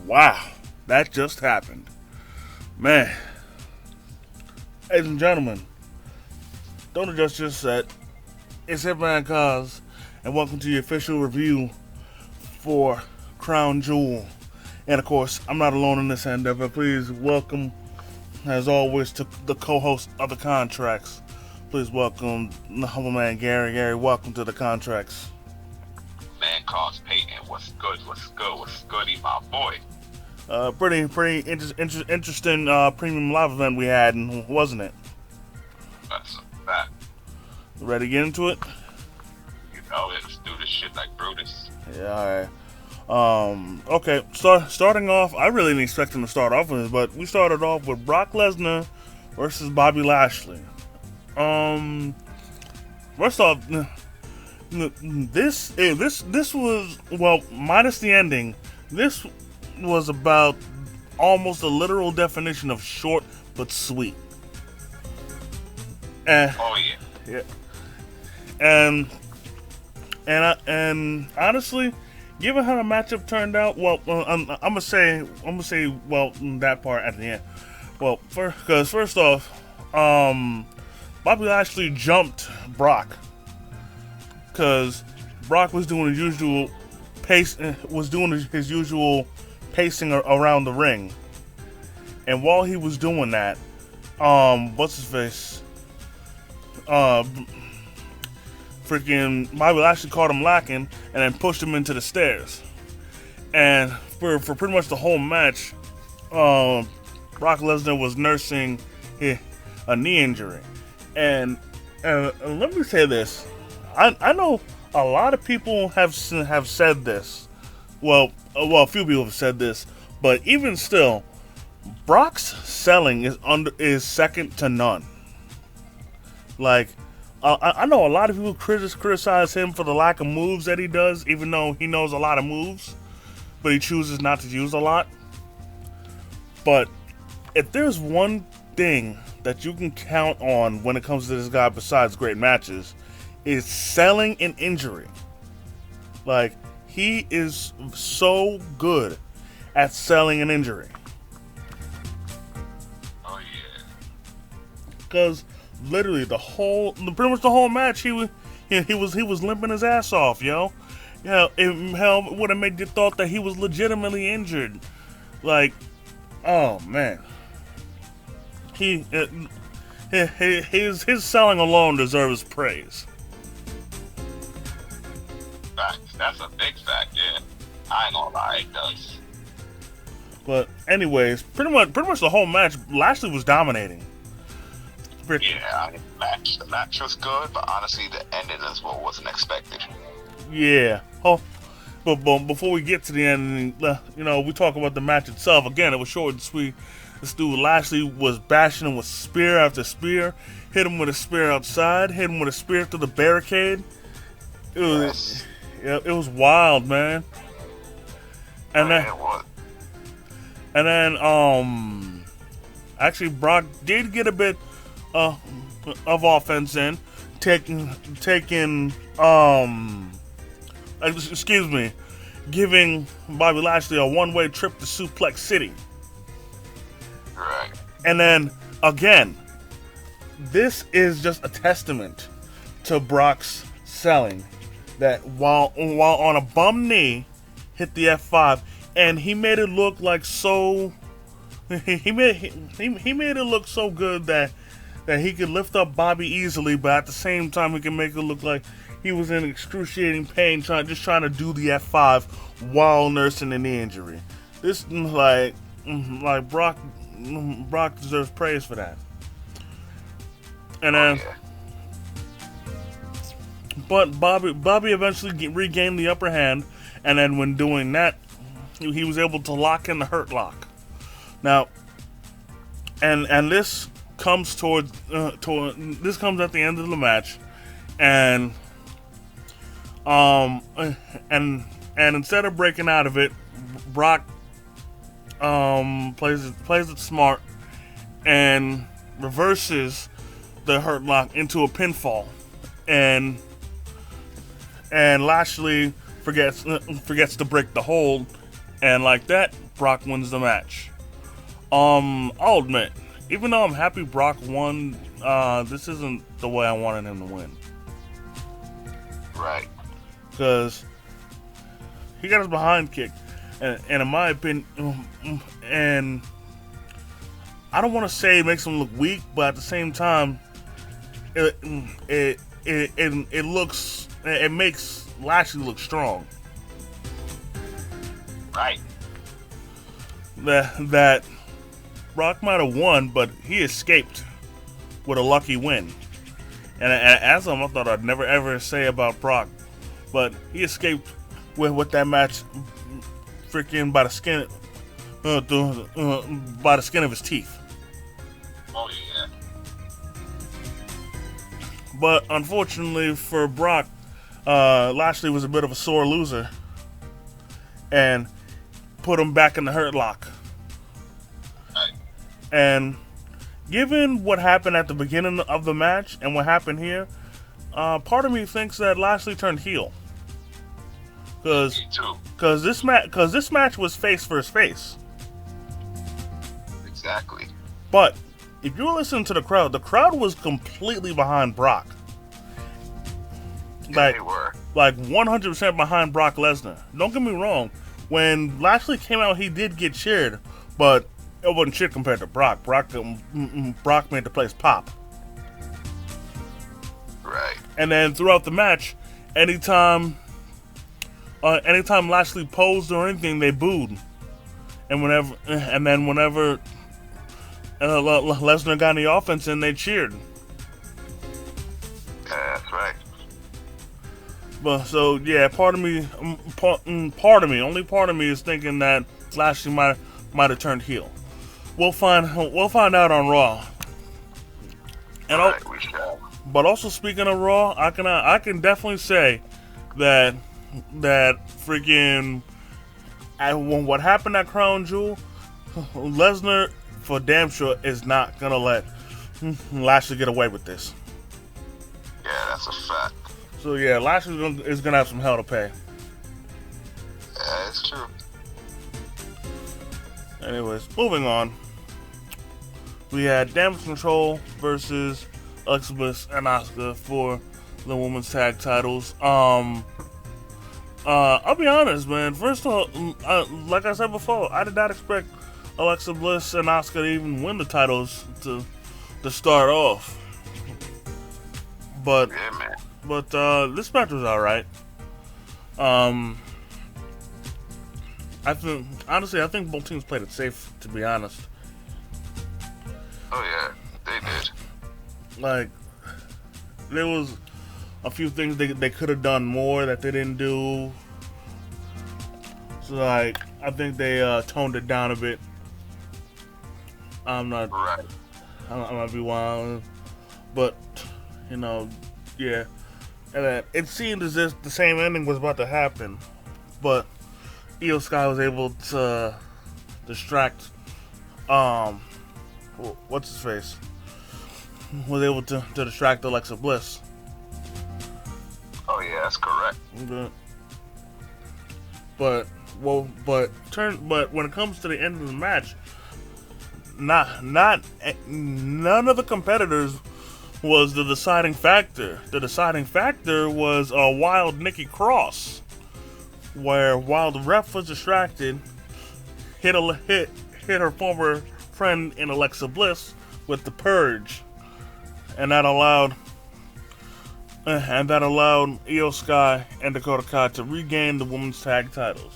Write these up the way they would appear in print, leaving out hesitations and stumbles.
Wow, that just happened. Man, ladies and gentlemen, don't adjust your set. It's Hitman Cause, and welcome to the official review for Crown Jewel. And of course, I'm not alone in this endeavor. Please welcome, as always, to the co-host of the contracts. Please welcome the humble man Gary. Gary, welcome to the contracts. Man, Cause Peyton, what's good, what's goody, my boy? Pretty interesting premium live event we had, wasn't it? That's that. Ready to get into it? You know it. Let's do this shit like Brutus. Yeah, alright. Okay, starting off, I really didn't expect him to start off with this, but we started off with Brock Lesnar versus Bobby Lashley. First off, this was, well, minus the ending, this was about almost a literal definition of short but sweet. Oh yeah. Yeah. And honestly, given how the matchup turned out, well, I'm gonna say, well, that part at the end. Well, first off, Bobby Lashley jumped Brock because Brock was doing his usual pacing around the ring, and while he was doing that, what's his face? Freaking Bobby Lashley caught him lacking and then pushed him into the stairs. And for pretty much the whole match, Brock Lesnar was nursing a knee injury. And let me say this: I know a lot of people have said this. Well, a few people have said this, but even still, Brock's selling is second to none. Like, I know a lot of people criticize him for the lack of moves that he does, even though he knows a lot of moves, but he chooses not to use a lot. But if there's one thing that you can count on when it comes to this guy besides great matches, is selling an injury. Like, he is so good at selling an injury. Oh yeah. Because literally pretty much the whole match, he was limping his ass off, yo. Yeah, it would have made you thought that he was legitimately injured. Like, oh man, his selling alone deserves praise. Fact. That's a big fact, yeah. I ain't gonna lie, it does. But anyways, pretty much the whole match, Lashley was dominating. Yeah, the match was good, but honestly, the ending is what wasn't expected. Yeah. Oh, but before we get to the ending, we talk about the match itself. Again, it was short and sweet. This dude Lashley was bashing him with spear after spear. Hit him with a spear outside. Hit him with a spear through the barricade. It was wild, man. And then, it was. And then, actually, Brock did get a bit of offense in, giving Bobby Lashley a one-way trip to Suplex City. Right. And then, again, this is just a testament to Brock's selling. That while on a bum knee, hit the F5, and he made it look like so. He made it look so good that he could lift up Bobby easily, but at the same time he can make it look like he was in excruciating pain, trying to do the F5 while nursing a knee injury. This like Brock deserves praise for that. And then. Yeah. But Bobby eventually regained the upper hand, and then when doing that, he was able to lock in the Hurt Lock. Now, and this comes this comes at the end of the match, and instead of breaking out of it, Brock plays it smart and reverses the Hurt Lock into a pinfall, and Lashley forgets to break the hold, and like that, Brock wins the match. I'll admit, even though I'm happy Brock won, this isn't the way I wanted him to win. Right. Because he got his behind kicked, and in my opinion, and I don't want to say it makes him look weak, but at the same time, it makes Lashley look strong. Right. That Brock might have won, but he escaped with a lucky win. And as I thought I'd never ever say about Brock, but he escaped with that match, freaking by the skin, by the skin of his teeth. Oh yeah. But unfortunately for Brock, Lashley was a bit of a sore loser and put him back in the hurt lock. Right. And given what happened at the beginning of the match and what happened here, part of me thinks that Lashley turned heel. Me too. Because this match was face versus face. Exactly. But if you listen to the crowd was completely behind Brock. Yeah, they were. Like 100% behind Brock Lesnar. Don't get me wrong. When Lashley came out, he did get cheered, but it wasn't shit compared to Brock. Brock made the place pop. Right. And then throughout the match, anytime Lashley posed or anything, they booed. And whenever Lesnar got in the offense, and they cheered. Yeah, that's right. But so yeah, only part of me is thinking that Lashley might have turned heel. We'll find out on Raw. And Right, we shall. but also speaking of Raw, I can definitely say that freaking what happened at Crown Jewel, Lesnar for damn sure is not gonna let Lashley get away with this. Yeah, that's a fact. So yeah, Lashley is gonna have some hell to pay. Yeah, it's true. Anyways, moving on. We had Damage Control versus Alexa Bliss and Asuka for the women's tag titles. I'll be honest, man. First of all, like I said before, I did not expect Alexa Bliss and Asuka to even win the titles to start off. But Yeah, man. this match was alright. I think both teams played it safe, to be honest. Oh yeah, they did. Like, there was a few things they could have done more that they didn't do. So like, I think they toned it down a bit. I'm not gonna be wild, but yeah. And then it seemed as if the same ending was about to happen, but Io Sky was able to distract what's his face? Was able to distract Alexa Bliss. Oh yeah, that's correct. But when it comes to the end of the match, none of the competitors was the deciding factor. The deciding factor was a wild Nikki Cross, where while the ref was distracted, hit her former friend in Alexa Bliss with the purge, and that allowed Io Sky and Dakota Kai to regain the women's tag titles.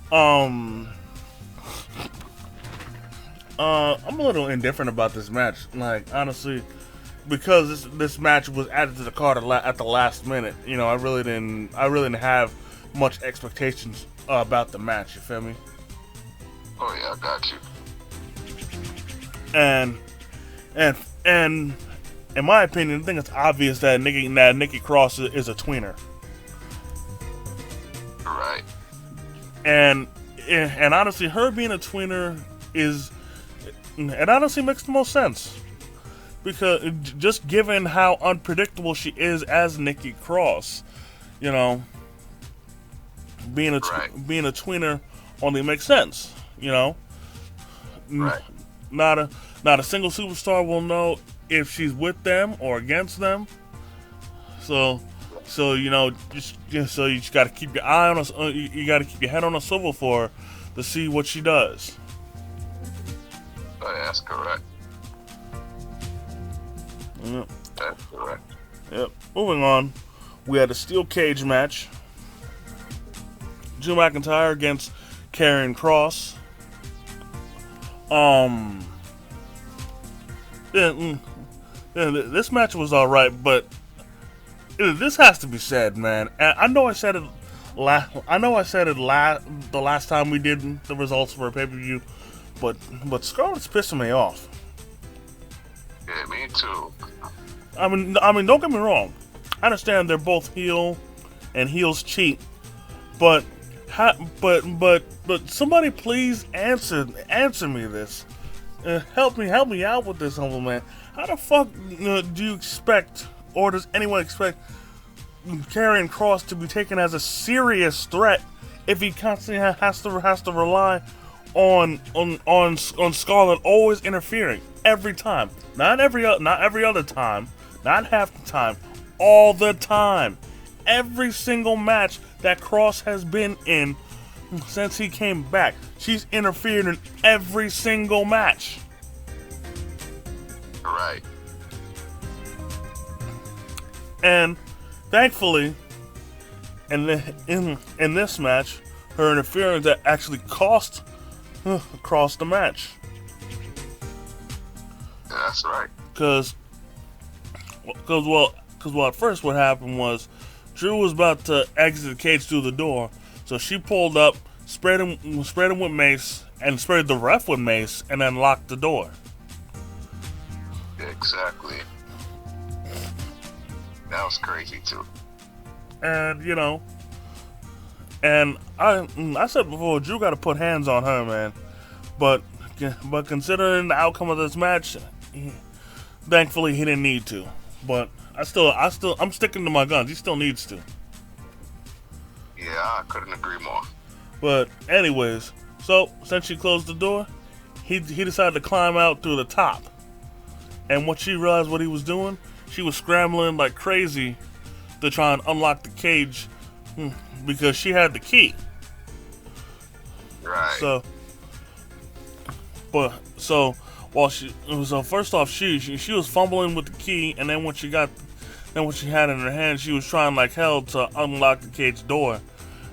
I'm a little indifferent about this match, like, honestly, because this match was added to the card at the last minute. I really didn't have much expectations about the match. You feel me? Oh yeah, I got you. And in my opinion, I think it's obvious that Nikki Cross is a tweener. Right. And honestly, her being a tweener honestly makes the most sense. Because just given how unpredictable she is as Nikki Cross, being a tweener only makes sense. You know, Right. not a single superstar will know if she's with them or against them. So, you know, so you just got to keep your eye on us. You got to keep your head on a swivel for her to see what she does. Oh, yeah, that's correct. Yep. That's correct. Yep. Moving on, we had a steel cage match. Drew McIntyre against Karrion Kross. Yeah, this match was all right, but this has to be said, man. And I know I said it. The last time we did the results for a pay-per-view, but Scarlett's pissing me off. Yeah, me too. I mean, don't get me wrong. I understand they're both heel, and heels cheat, but but somebody please answer me this. Help me out with this, humble man. How the fuck do you expect, or does anyone expect Karrion Kross to be taken as a serious threat if he constantly has to rely on Scarlett always interfering every time? Not every other time, not half the time, all the time. Every single match that Kross has been in since he came back, she's interfered in every single match. Right. And thankfully, in this match, her interference that actually cost Kross the match. Yeah, that's right. Because at first what happened was Drew was about to exit the cage through the door, so she pulled up, sprayed him with mace, and sprayed the ref with mace, and then locked the door. Exactly. That was crazy too. And you know, and I said before, Drew got to put hands on her, man. But considering the outcome of this match, thankfully he didn't need to. But I'm sticking to my guns. He still needs to. Yeah, I couldn't agree more. But anyways, so since she closed the door, he decided to climb out through the top. And once she realized what he was doing, she was scrambling like crazy to try and unlock the cage because she had the key. Right. So first off, she was fumbling with the key, and then when she had it in her hand, she was trying like hell to unlock the cage door,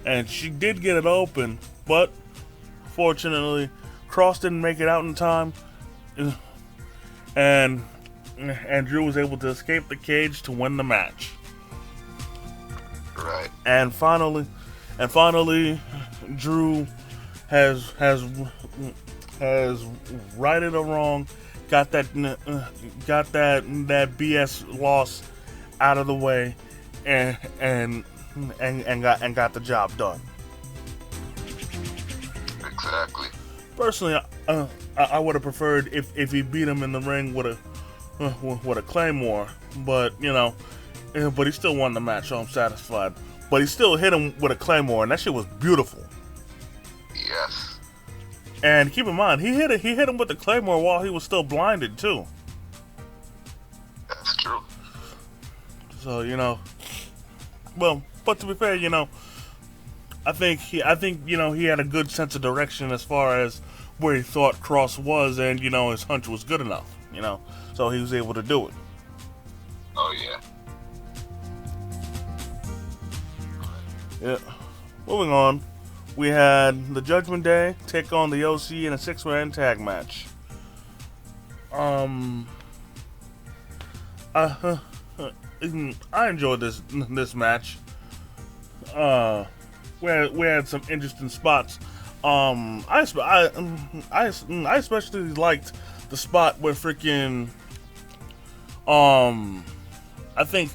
and she did get it open, but fortunately, Kross didn't make it out in time, and Drew was able to escape the cage to win the match. Right. And finally, Drew has righted a wrong, got that BS loss out of the way, and got the job done. Exactly. Personally, I would have preferred if he beat him in the ring with a claymore, but he still won the match, so I'm satisfied. But he still hit him with a claymore, and that shit was beautiful. Yes. And keep in mind, he hit him with the claymore while he was still blinded too. That's true. So but to be fair, I think he had a good sense of direction as far as where he thought Kross was, and his hunch was good enough. So he was able to do it. Oh yeah. Yeah. Moving on, we had the Judgment Day take on the OC in a 6-man tag match. I enjoyed this match. We had some interesting spots. I especially liked the spot where freaking I think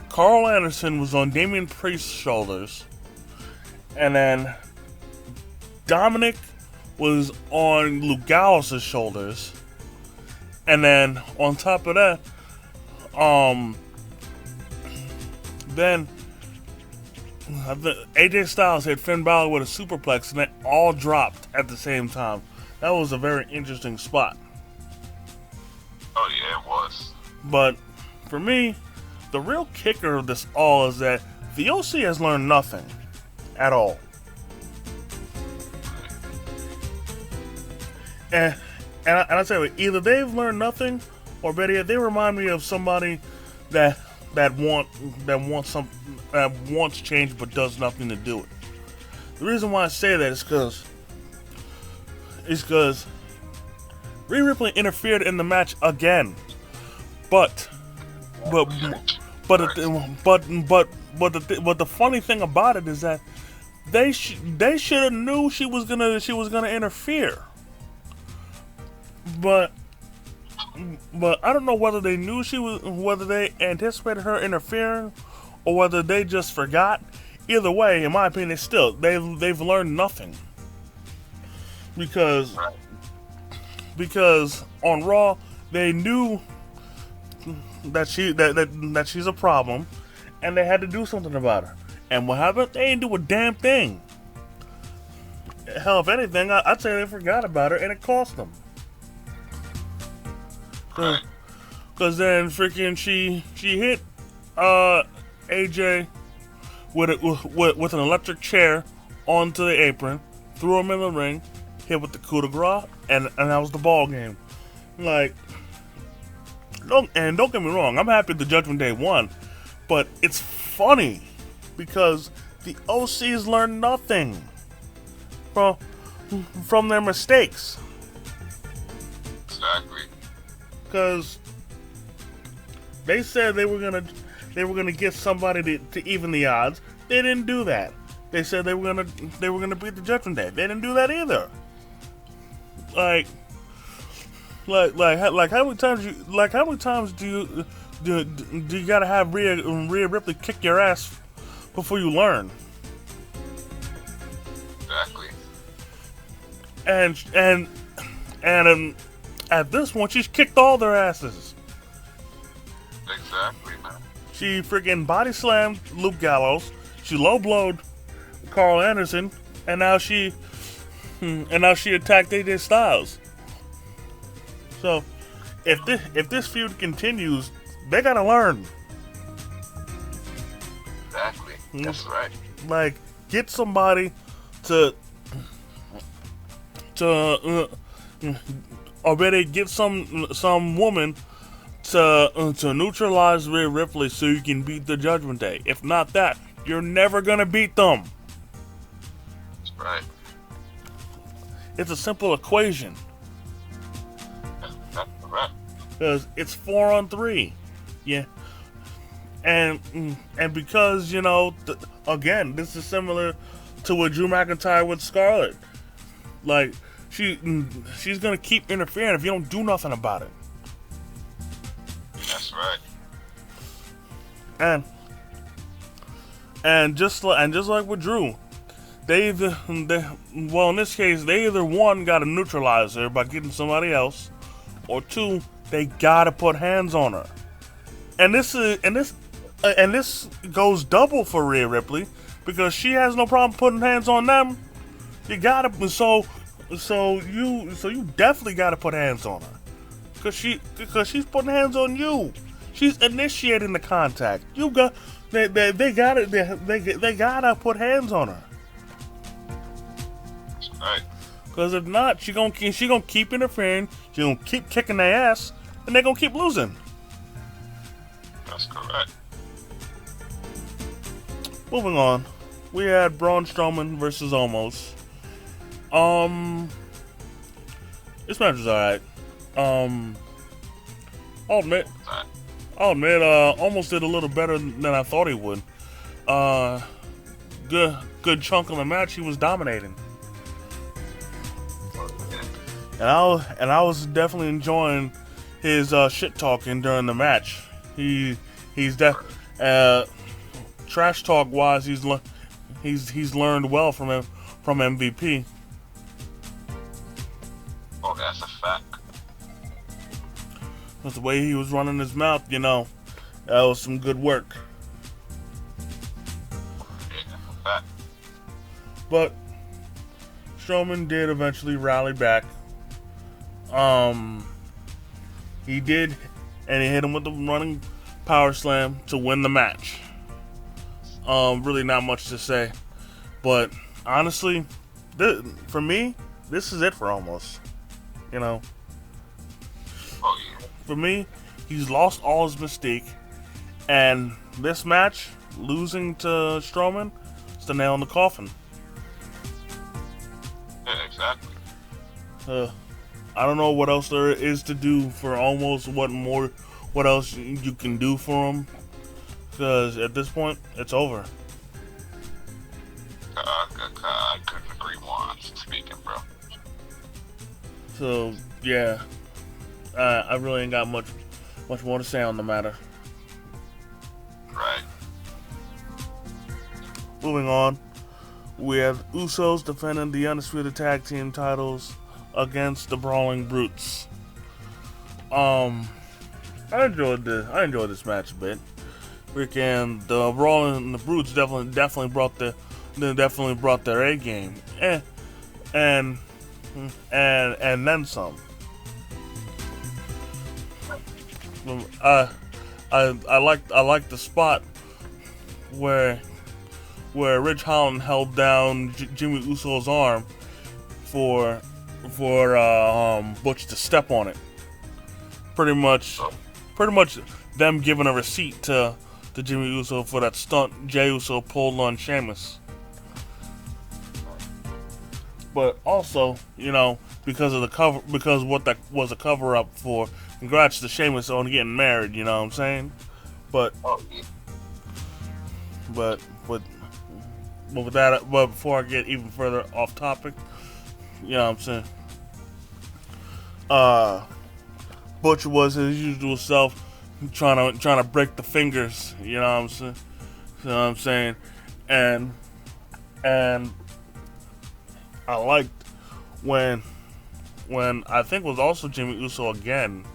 Carl Anderson was on Damian Priest's shoulders, and then Dominic was on Luke Gallows' shoulders, and then on top of that, then AJ Styles hit Finn Balor with a superplex, and they all dropped at the same time. That was a very interesting spot. Oh yeah, it was. But for me, the real kicker of this all is that the OC has learned nothing at all. And I say either they've learned nothing, or better yet, they remind me of somebody that wants change but does nothing to do it. The reason why I say that is because Rhea Ripley interfered in the match again, but the funny thing about it is that they should have knew she was gonna interfere. But I don't know whether they knew whether they anticipated her interfering, or whether they just forgot. Either way, in my opinion, they've learned nothing. Because on Raw they knew that she's a problem, and they had to do something about her. And what happened? They didn't do a damn thing. Hell, if anything, I'd say they forgot about her, and it cost them. Because then freaking she hit AJ with an electric chair onto the apron, threw him in the ring, hit with the coup de grace, and that was the ball game. Like, don't get me wrong, I'm happy the Judgment Day won, but it's funny because the OCs learned nothing from their mistakes. Exactly. Because they said they were gonna get somebody to even the odds. They didn't do that. They said they were gonna beat the Judgment Day. They didn't do that either. Like how many times do you gotta have Rhea Ripley kick your ass before you learn? Exactly. And at this point, she's kicked all their asses. Exactly, man. She freaking body slammed Luke Gallows. She low blowed Carl Anderson, and now she attacked AJ Styles. So, if this feud continues, they gotta learn. Exactly. That's right. Like, get somebody to or better get some woman to neutralize Rhea Ripley so you can beat the Judgment Day. If not that, you're never gonna beat them. That's right. It's a simple equation. That's correct. Because it's 4-on-3. Yeah. And because, again, this is similar to what Drew McIntyre with Scarlett. Like, she's gonna keep interfering if you don't do nothing about it. That's right. And just like with Drew, in this case, they either one got to neutralize her by getting somebody else, or two, they gotta put hands on her. And this goes double for Rhea Ripley, because she has no problem putting hands on them. You gotta so you definitely gotta put hands on her, because she's putting hands on you. She's initiating the contact. They gotta put hands on her. Right. Because if not, she gonna keep interfering. She gonna keep kicking their ass, and they gonna keep losing. That's correct. Moving on, we had Braun Strowman versus Omos. This match was alright. I'll admit, Omos did a little better than I thought he would. Good chunk of the match, he was dominating. And I was definitely enjoying his shit talking during the match. He's trash talk wise, he's learned well from MVP. Oh, that's a fact. That's the way he was running his mouth, that was some good work. Yeah. But Strowman did eventually rally back. He did, and he hit him with the running power slam to win the match. Really not much to say, but honestly, for me, this is it for almost. You know, Oh yeah. for me, he's lost all his mystique, and this match, losing to Strowman, is the nail in the coffin. Yeah, exactly. I don't know what else there is to do for almost. What else you can do for him? Because at this point, it's over. I couldn't agree more, honestly speaking, bro. So yeah, I really ain't got much more to say on the matter. Right. Moving on, we have Usos defending the Undisputed Tag Team titles against the Brawling Brutes. I enjoyed this match a bit. Freaking the Brawling and the Brutes definitely brought their A game, and then some. I like the spot where Ridge Holland held down Jimmy Uso's arm for Butch to step on it. Pretty much them giving a receipt to Jimmy Uso for that stunt Jey Uso pulled on Sheamus. But also, because of the cover, because what that was a cover up for. Congrats to Sheamus on getting married. You know what I'm saying? But Oh yeah. but with that, but before I get even further off topic, you know what I'm saying? Butch was his usual self, trying to break the fingers. You know what I'm saying? You know what I'm saying? And I liked when I think it was also Jimmy Uso again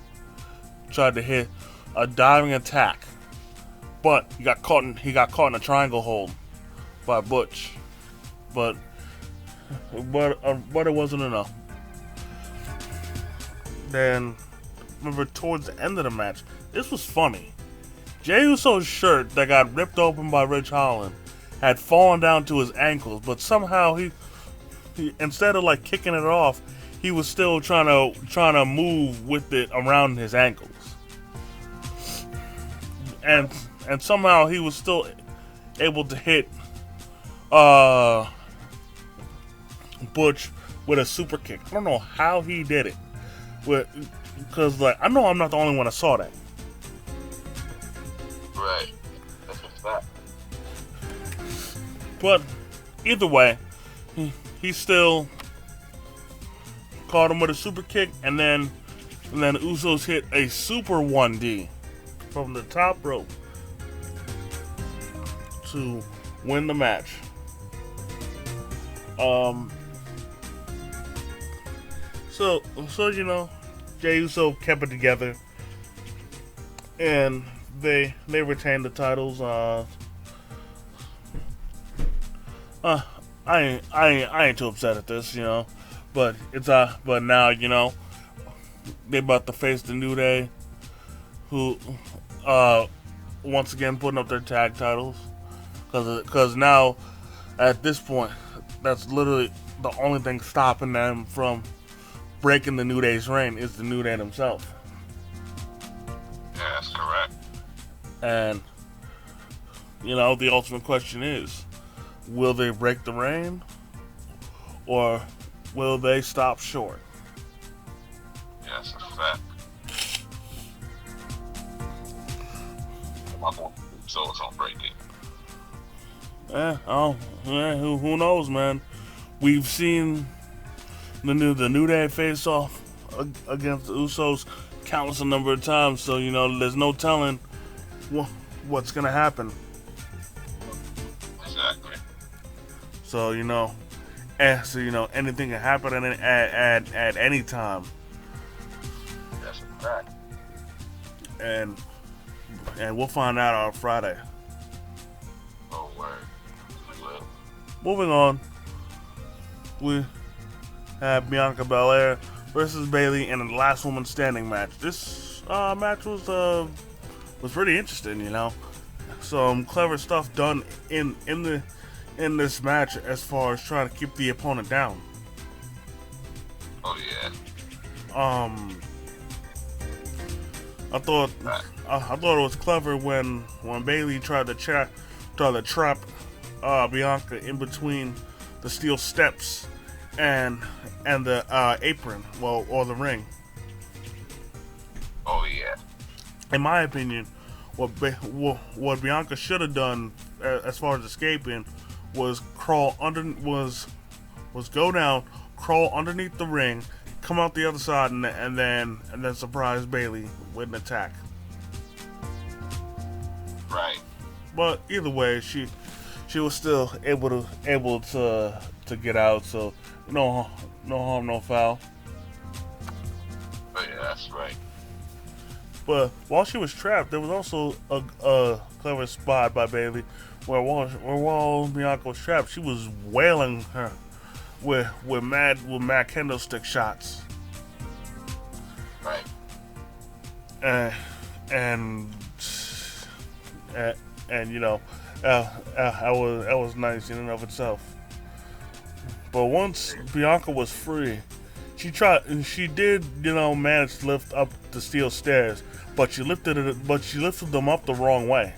tried to hit a diving attack, but he got caught in a triangle hold by Butch, but it wasn't enough. Then remember towards the end of the match, this was funny. Jey Uso's shirt that got ripped open by Ridge Holland had fallen down to his ankles, but somehow he instead of like kicking it off, he was still trying to move with it around his ankles, and somehow he was still able to hit Butch with a super kick. I don't know how he did it, because I know I'm not the only one that saw that. Right. That's a fact. But either way, he still caught him with a super kick, and then Usos hit a super 1D from the top rope to win the match. So Jey Uso kept it together, and they retained the titles. I ain't too upset at this, but but now they about to face the New Day, who once again putting up their tag titles, because now at this point that's literally the only thing stopping them from breaking the New Day's reign is the New Day themselves. Yeah, that's correct. And the ultimate question is, will they break the reign, or will they stop short? Yeah, that's a fact. So it's gonna break it. Who knows, man? We've seen the New Day face off against the Usos countless a number of times, so there's no telling what's gonna happen. Exactly. So anything can happen at any time. That's a fact. And we'll find out on Friday. Oh word. We will. Moving on, we had Bianca Belair versus Bayley in the last woman standing match. This match was pretty interesting, you know. Some clever stuff done in this match as far as trying to keep the opponent down. Oh yeah. I thought I thought it was clever when Bayley tried to trap Bianca in between the steel steps and the apron, well, or the ring. Oh yeah. In my opinion, what Bianca should have done as far as escaping was go down, crawl underneath the ring, come out the other side, and then surprise Bayley with an attack. Right. But either way, she was still able to get out. So no harm, no foul. Oh yeah, that's right. But while she was trapped, there was also a clever spot by Bayley where while Bianca was trapped, she was wailing her with mad candlestick shots. Right. And you know, that was nice in and of itself. But once Bianca was free, she did, you know, manage to lift up the steel stairs, but she lifted them up the wrong way,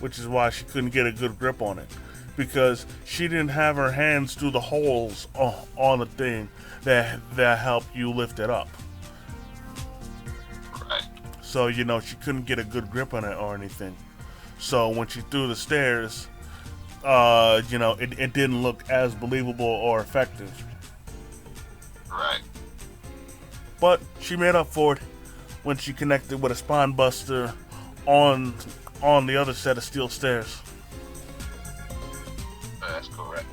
which is why she couldn't get a good grip on it, because she didn't have her hands through the holes on the thing that helped you lift it up. Right. So, you know, she couldn't get a good grip on it or anything. So when she threw the stairs, you know, it didn't look as believable or effective. Right. But she made up for it when she connected with a spine buster on the other set of steel stairs. That's correct.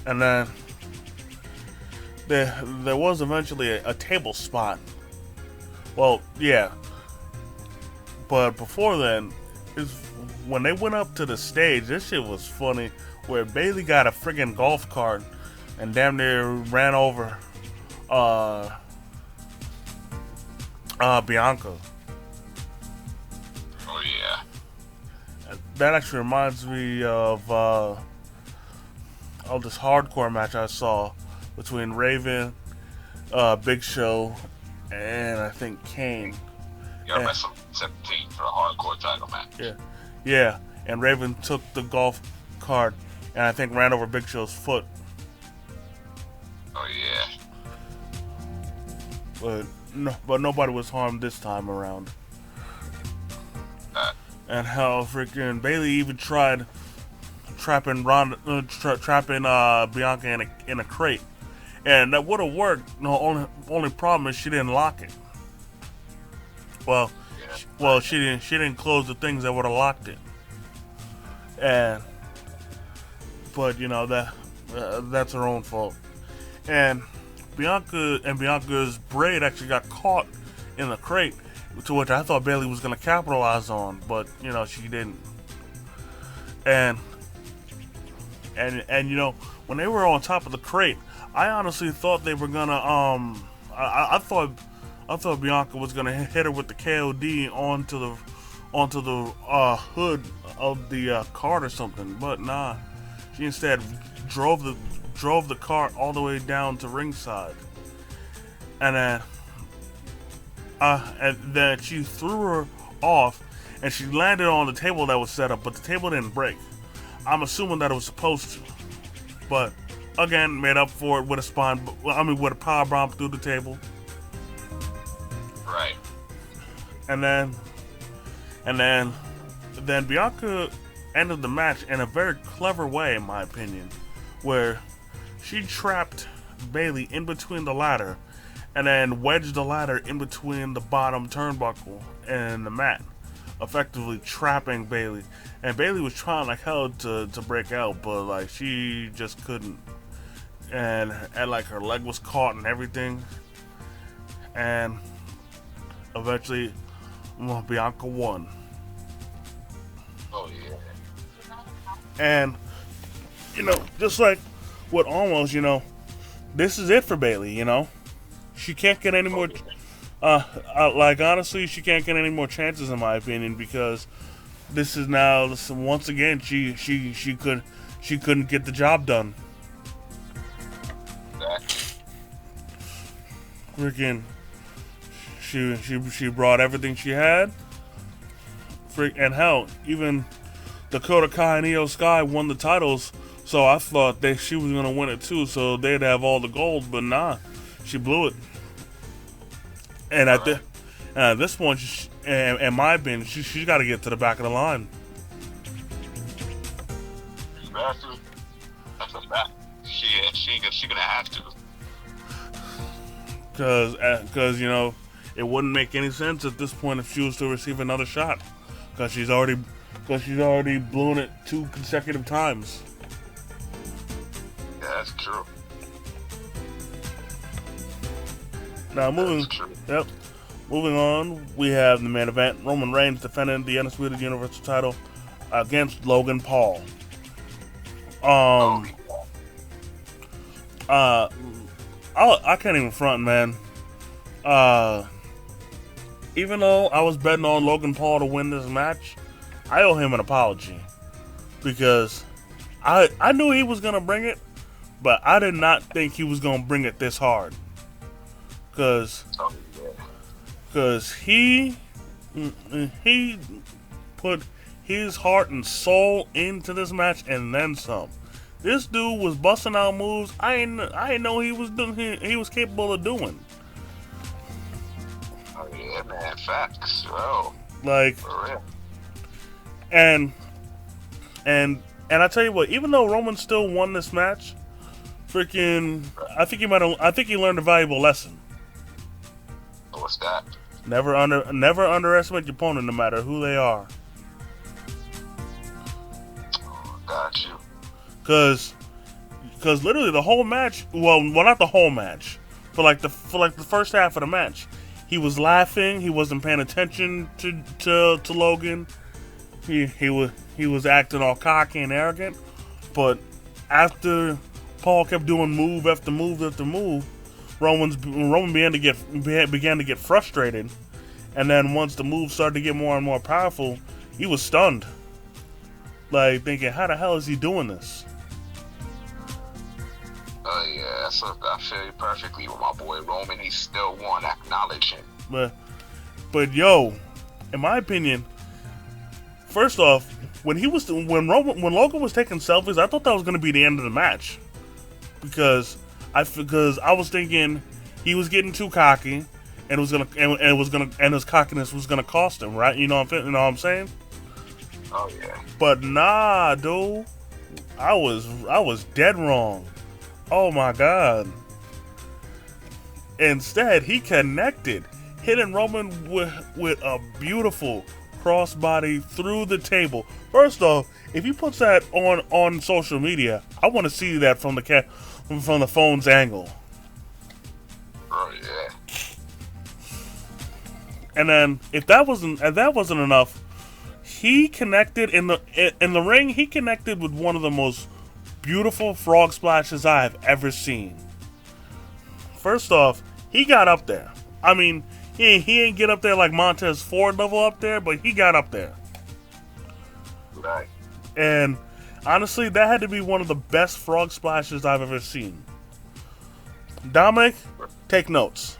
And then there was eventually a table spot. Well, yeah. But before then, when they went up to the stage, this shit was funny. Where Bayley got a friggin' golf cart and damn near ran over Bianca. Oh yeah. That actually reminds me of this hardcore match I saw between Raven, Big Show, and I think Kane. Yeah, Wrestle 17 for a hardcore title match. Yeah. And Raven took the golf cart and I think ran over Big Show's foot. Oh yeah. But nobody was harmed this time around. And how freaking Bayley even tried trapping Bianca in a crate, and that would have worked. No, only problem is she didn't lock it. Well, she didn't close the things that would have locked it. But you know that's her own fault. And Bianca's braid actually got caught in the crate, to which I thought Bayley was gonna capitalize on, but you know she didn't. And you know, when they were on top of the crate, I honestly thought they were gonna I thought Bianca was gonna hit her with the KOD onto the hood of the cart or something, but nah. She instead drove the cart all the way down to ringside, and then she threw her off, and she landed on the table that was set up, but the table didn't break. I'm assuming that it was supposed to, but again, made up for it with with a power bomb through the table. Right. And then Bianca ended the match in a very clever way, in my opinion, where she trapped Bayley in between the ladder and then wedged the ladder in between the bottom turnbuckle and the mat, effectively trapping Bayley. And Bayley was trying like hell to break out, but like she just couldn't. And like her leg was caught and everything. And eventually, Bianca won. Oh yeah. And you know, just like with almost, this is it for Bailey. She can't get any more. Like honestly, she can't get any more chances in my opinion because this is now once again she couldn't get the job done. Freaking, she brought everything she had. And hell, even Dakota Kai and Io Sky won the titles, so I thought she was gonna win it too, so they'd have all the gold. But nah, she blew it. And at this point, in my opinion, she's got to get to the back of the line. That's a fact. She gonna have to. Because it wouldn't make any sense at this point if she was to receive another shot, because she's already blown it 2 consecutive times. Yeah, that's true. Now moving on, we have the main event: Roman Reigns defending the Undisputed Universal title against Logan Paul. I can't even front, man. Even though I was betting on Logan Paul to win this match, I owe him an apology because I knew he was gonna bring it, but I did not think he was gonna bring it this hard. Cause he put his heart and soul into this match and then some. This dude was busting out moves I didn't know he was capable of doing. Oh yeah, man, facts, bro. Like, for real. And I tell you what, even though Roman still won this match, freaking, I think he learned a valuable lesson. What's that? Never underestimate your opponent, no matter who they are. Oh, got you. Cause literally the whole match, well, not the whole match, for like the first half of the match, he was laughing. He wasn't paying attention to Logan. He was acting all cocky and arrogant. But after Paul kept doing move after move after move, Roman began to get frustrated. And then once the moves started to get more and more powerful, he was stunned. Like thinking, how the hell is he doing this? Yeah, so I feel you perfectly with my boy Roman. He still won. Acknowledge him. But yo, in my opinion, first off, when Logan was taking selfies, I thought that was going to be the end of the match because I was thinking he was getting too cocky and his cockiness was gonna cost him, right? You know what I'm saying? Oh yeah. But nah, dude, I was dead wrong. Oh my god. Instead, he connected, hitting Roman with a beautiful crossbody through the table. First off, if he puts that on social media, I want to see that from the phone's angle. Oh yeah. And then if that wasn't enough, he connected in the ring. He connected with one of the most beautiful frog splashes I have ever seen. First off, he got up there. I mean, he ain't get up there like Montez Ford level up there, but he got up there. Right. And honestly, that had to be one of the best frog splashes I've ever seen. Dominic, take notes.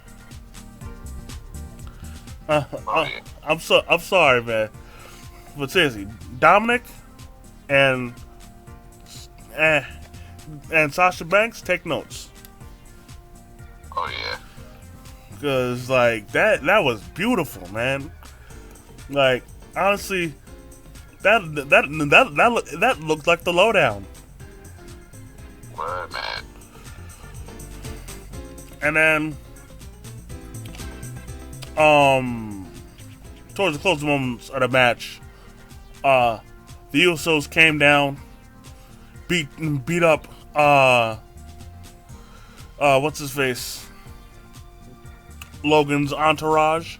I'm sorry, man, but seriously, Dominic and Sasha Banks, take notes. Oh yeah. Cause like that was beautiful, man. Like honestly, that looked like the lowdown. Word, man. And then, towards the closing moments of the match, the Usos came down, beat up, what's his face? Logan's entourage.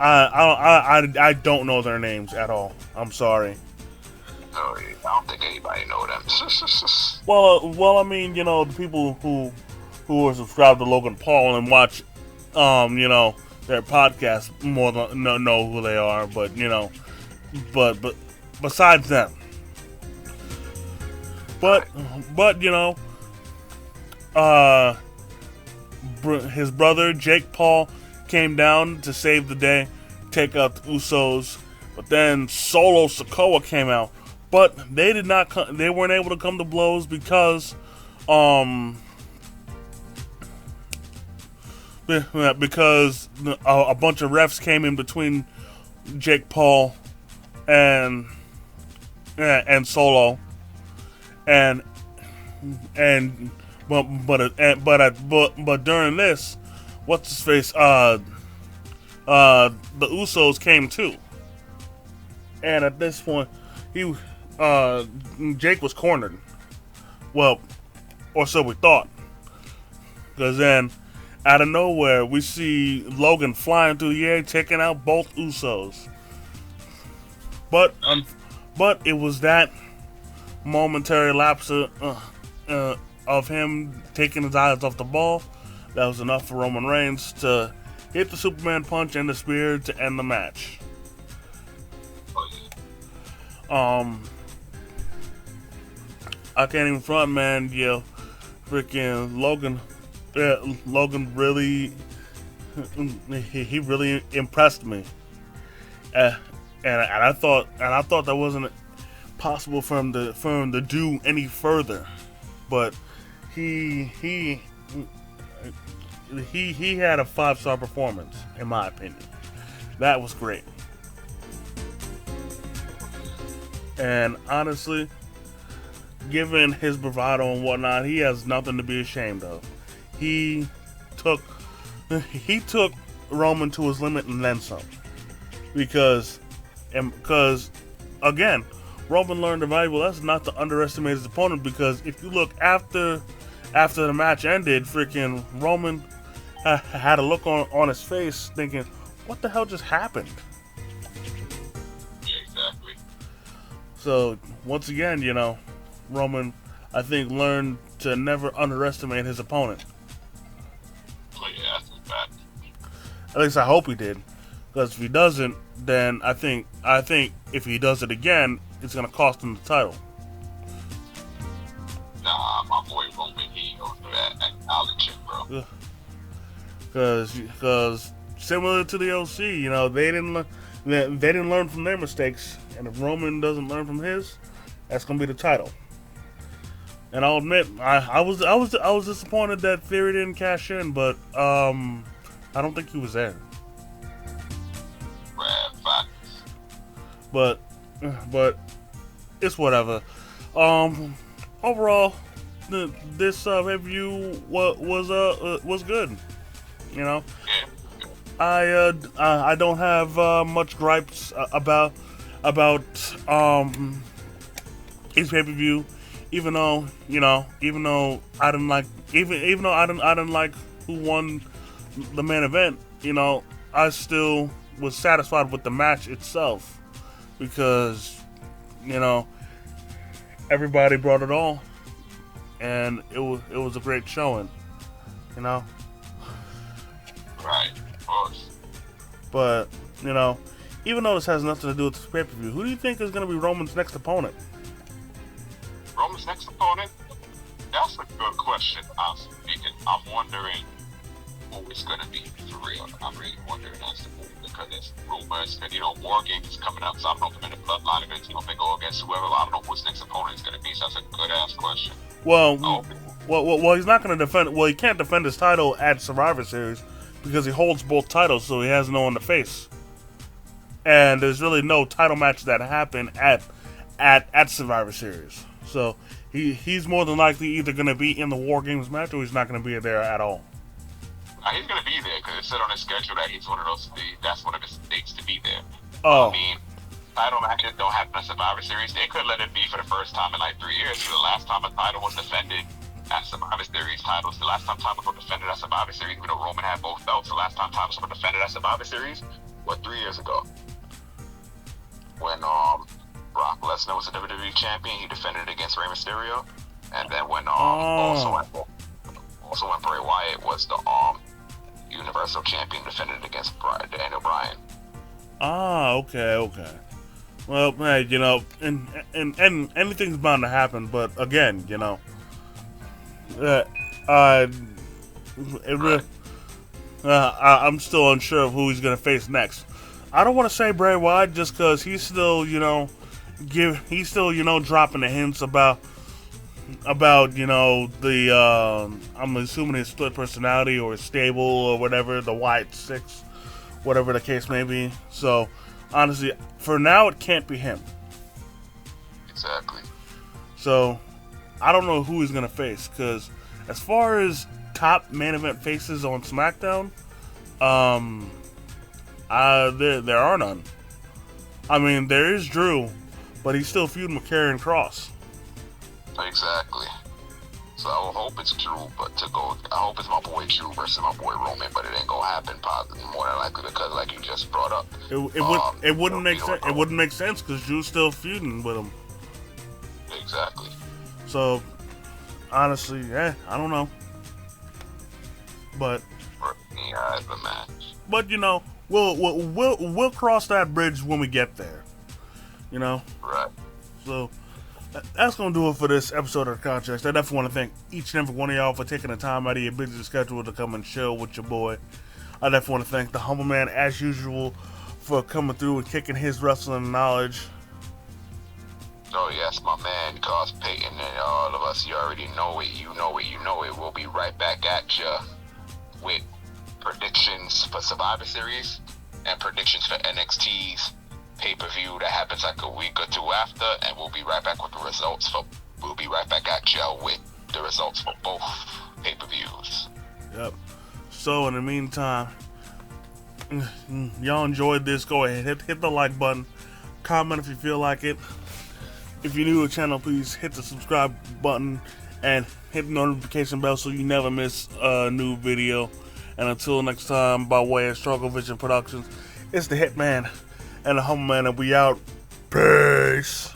I don't know their names at all. I'm sorry. Oh, yeah. I don't think anybody know them. Well, I mean, you know, the people who are subscribed to Logan Paul and watch, you know, their podcast more than know who they are. But you know, but besides them, but Right. but you know, uh, his brother Jake Paul came down to save the day, take out the Usos. But then Solo Sikoa came out, but they did not. They weren't able to come to blows because, because a bunch of refs came in between Jake Paul and Solo, and and but during this, what's his face? The Usos came too, and at this point, he Jake was cornered. Well, or so we thought, because then out of nowhere we see Logan flying through the air, taking out both Usos. But it was that momentary lapse of him taking his eyes off the ball that was enough for Roman Reigns to hit the Superman punch and the spear to end the match. I can't even front, man. Yeah, freaking Logan. Logan really, he really impressed me. And I thought that wasn't possible for him to do any further, but he had a 5-star performance in my opinion. That was great. And honestly, given his bravado and whatnot, he has nothing to be ashamed of. He took Roman to his limit and then some. Because again, Roman learned a valuable lesson not to underestimate his opponent. Because if you look after the match ended, freaking Roman had a look on his face, thinking, "What the hell just happened?" Yeah, exactly. So once again, you know, Roman, I think, learned to never underestimate his opponent. Oh, yeah, that's a fact. At least I hope he did. Because if he doesn't, then I think if he does it again, it's gonna cost him the title. Nah, my boy Roman, he ain't gonna do that. Acknowledge him, bro. Because similar to the OC, you know, they didn't learn from their mistakes, and if Roman doesn't learn from his, that's gonna be the title. And I'll admit, I was disappointed that Theory didn't cash in, but I don't think he was there. But it's whatever. Overall, this review was good. You know, I don't have much gripes about his pay-per-view, even though I didn't like I didn't like who won the main event. You know, I still was satisfied with the match itself because, you know, everybody brought it all, and it was a great showing. You know. Right, of course. But, you know, even though this has nothing to do with this pay-per-view, who do you think is going to be Roman's next opponent? Roman's next opponent? That's a good question. I'm wondering who it's going to be for real. I'm really wondering as to who, because it's rumors, and, you know, War Games is coming up, so I don't know if the bloodline events, you know, if they go against whoever, I don't know who his next opponent is going to be, so that's a good-ass question. Well, he's not going to defend. Well, he can't defend his title at Survivor Series because he holds both titles, so he has no one to face. And there's really no title match that happen at Survivor Series. So he's more than likely either going to be in the War Games match or he's not going to be there at all. He's going to be there because it said on his schedule that he's one of those. That's one of his dates to be there. Oh. I mean, title matches don't happen at Survivor Series. They could let it be for the first time in like 3 years. The last time a title was defended at Survivor Series titles, the last time titles were defended at Survivor Series, even though Roman had both belts, the last time titles were defended at Survivor Series was 3 years ago. When Brock Lesnar was the WWE champion, he defended against Rey Mysterio. And then when Oh. also when Bray Wyatt was the Universal champion, defended against Daniel Bryan. Okay. Well, hey, you know, and anything's bound to happen. But again, you know, I'm still unsure of who he's gonna face next. I don't want to say Bray Wyatt just because he's still, you know, dropping the hints about you know the I'm assuming his split personality or his stable or whatever, the Wyatt Six, whatever the case may be. So honestly, for now, it can't be him. Exactly. So I don't know who he's gonna face because as far as top main event faces on SmackDown, there are none. I mean, there is Drew, but he's still feuding with Karrion Kross. Exactly. So I will hope it's Drew, I hope it's my boy Drew versus my boy Roman, but it ain't gonna happen probably more than likely because, like you just brought up, it wouldn't make sense. It wouldn't make sense because Drew's still feuding with him. Exactly. So honestly, I don't know. But the match. But you know, we'll cross that bridge when we get there. You know. Right. So that's gonna do it for this episode of The Context. I definitely want to thank each and every one of y'all for taking the time out of your busy schedule to come and chill with your boy. I definitely want to thank the Humble Man as usual for coming through and kicking his wrestling knowledge. Oh yes, my man, Cos Payton, and all of us. You already know it. You know it. We'll be right back at ya with predictions for Survivor Series and predictions for NXT's pay-per-view that happens like a week or two after, and we'll be right back with the results we'll be right back at you with the results for both pay-per-views. Yep. So in the meantime, y'all enjoyed this, go ahead, hit the like button, comment if you feel like it. If you're new to the channel, please hit the subscribe button and hit the notification bell so you never miss a new video. And until next time, by way of Struggle Vision Productions, it's the Hitman and the Humble Man, and we out. Peace.